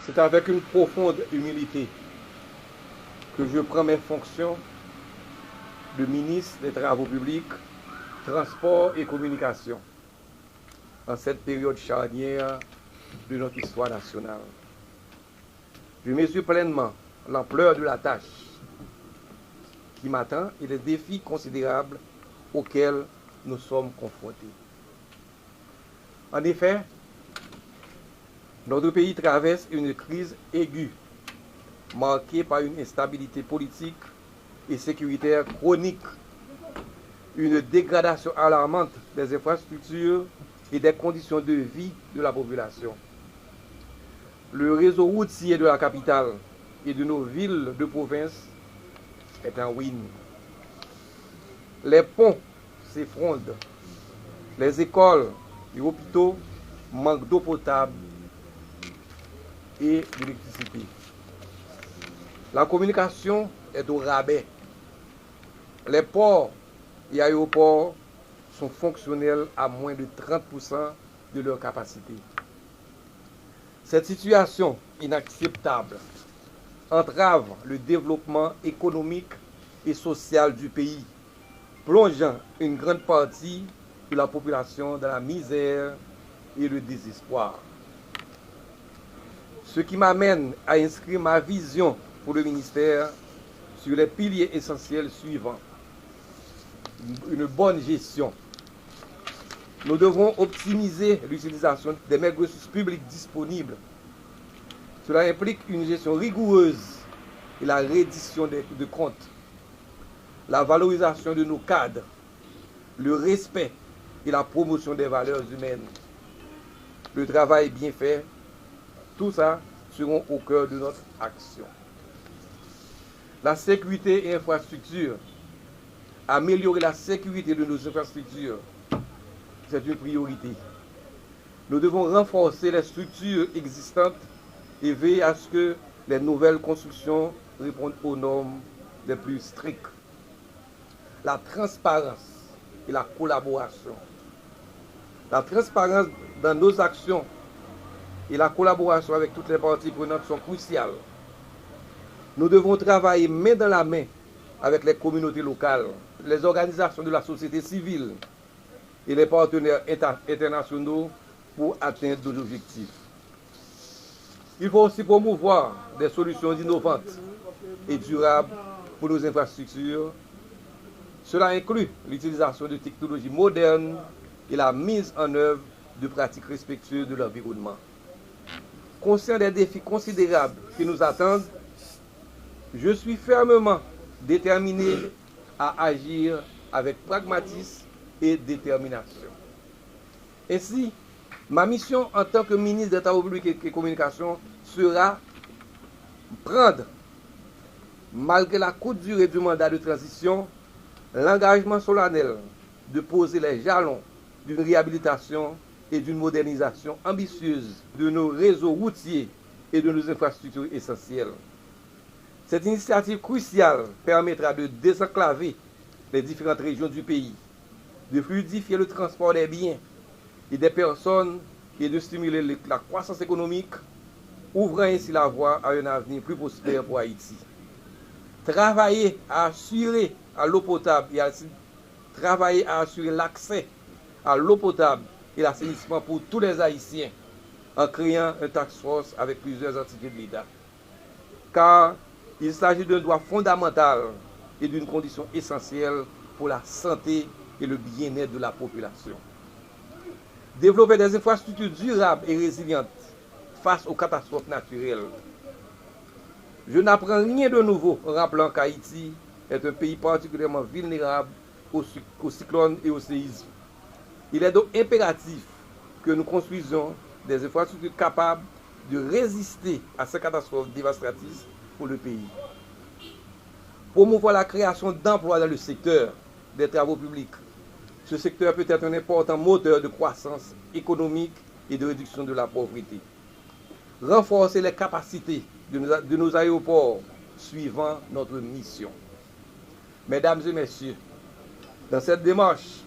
C'est avec une profonde humilité que je prends mes fonctions de ministre des Travaux publics, Transport et Communication en cette période charnière de notre histoire nationale. Je mesure pleinement l'ampleur de la tâche qui m'attend et les défis considérables auxquels nous sommes confrontés. En effet, notre pays traverse une crise aiguë, marquée par une instabilité politique et sécuritaire chronique, une dégradation alarmante des infrastructures et des conditions de vie de la population. Le réseau routier de la capitale et de nos villes de province est en ruine. Les ponts s'effondrent, les écoles et hôpitaux manquent d'eau potable et d'électricité. La communication est au rabais. Les ports et aéroports sont fonctionnels à moins de 30% de leur capacité. Cette situation inacceptable entrave le développement économique et social du pays, plongeant une grande partie de la population dans la misère et le désespoir. Ce qui m'amène à inscrire ma vision pour le ministère sur les piliers essentiels suivants. Une bonne gestion. Nous devons optimiser l'utilisation des maigres ressources publiques disponibles. Cela implique une gestion rigoureuse et la reddition de comptes, la valorisation de nos cadres, le respect et la promotion des valeurs humaines. Le travail bien fait, tout ça seront au cœur de notre action. La sécurité et infrastructure. Améliorer la sécurité de nos infrastructures, c'est une priorité. Nous devons renforcer les structures existantes et veiller à ce que les nouvelles constructions répondent aux normes les plus strictes. La transparence et la collaboration. La transparence dans nos actions et la collaboration avec toutes les parties prenantes sont cruciales. Nous devons travailler main dans la main avec les communautés locales, les organisations de la société civile et les partenaires internationaux pour atteindre nos objectifs. Il faut aussi promouvoir des solutions innovantes et durables pour nos infrastructures. Cela inclut l'utilisation de technologies modernes et la mise en œuvre de pratiques respectueuses de l'environnement. Conscient des défis considérables qui nous attendent, je suis fermement déterminé à agir avec pragmatisme et détermination. Ainsi, ma mission en tant que ministre des Travaux publics et Communications sera prendre, malgré la courte durée du mandat de transition, l'engagement solennel de poser les jalons d'une réhabilitation et d'une modernisation ambitieuse de nos réseaux routiers et de nos infrastructures essentielles. Cette initiative cruciale permettra de désenclaver les différentes régions du pays, de fluidifier le transport des biens et des personnes et de stimuler la croissance économique, ouvrant ainsi la voie à un avenir plus prospère pour Haïti. Travailler à assurer à l'eau potable et travailler à assurer l'accès à l'eau potable et l'assainissement pour tous les Haïtiens en créant un task force avec plusieurs entités de l'État. Car il s'agit d'un droit fondamental et d'une condition essentielle pour la santé et le bien-être de la population. Développer des infrastructures durables et résilientes face aux catastrophes naturelles. Je n'apprends rien de nouveau en rappelant qu'Haïti est un pays particulièrement vulnérable aux cyclones et aux séismes. Il est donc impératif que nous construisions des infrastructures capables de résister à ces catastrophes dévastatrices pour le pays. Promouvoir la création d'emplois dans le secteur des travaux publics. Ce secteur peut être un important moteur de croissance économique et de réduction de la pauvreté. Renforcer les capacités de nos aéroports suivant notre mission. Mesdames et messieurs, dans cette démarche,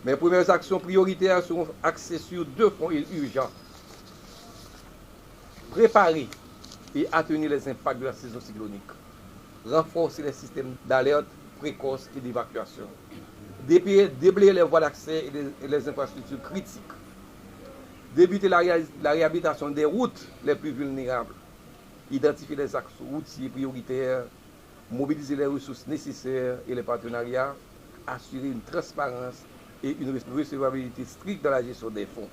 mes premières actions prioritaires seront axées sur deux fronts urgents. Préparer et atténuer les impacts de la saison cyclonique. Renforcer les systèmes d'alerte précoce et d'évacuation. Déblayer les voies d'accès et les infrastructures critiques. Débuter la réhabilitation des routes les plus vulnérables. Identifier les axes routiers prioritaires. Mobiliser les ressources nécessaires et les partenariats. Assurer une transparence et une recevabilité stricte dans la gestion des fonds.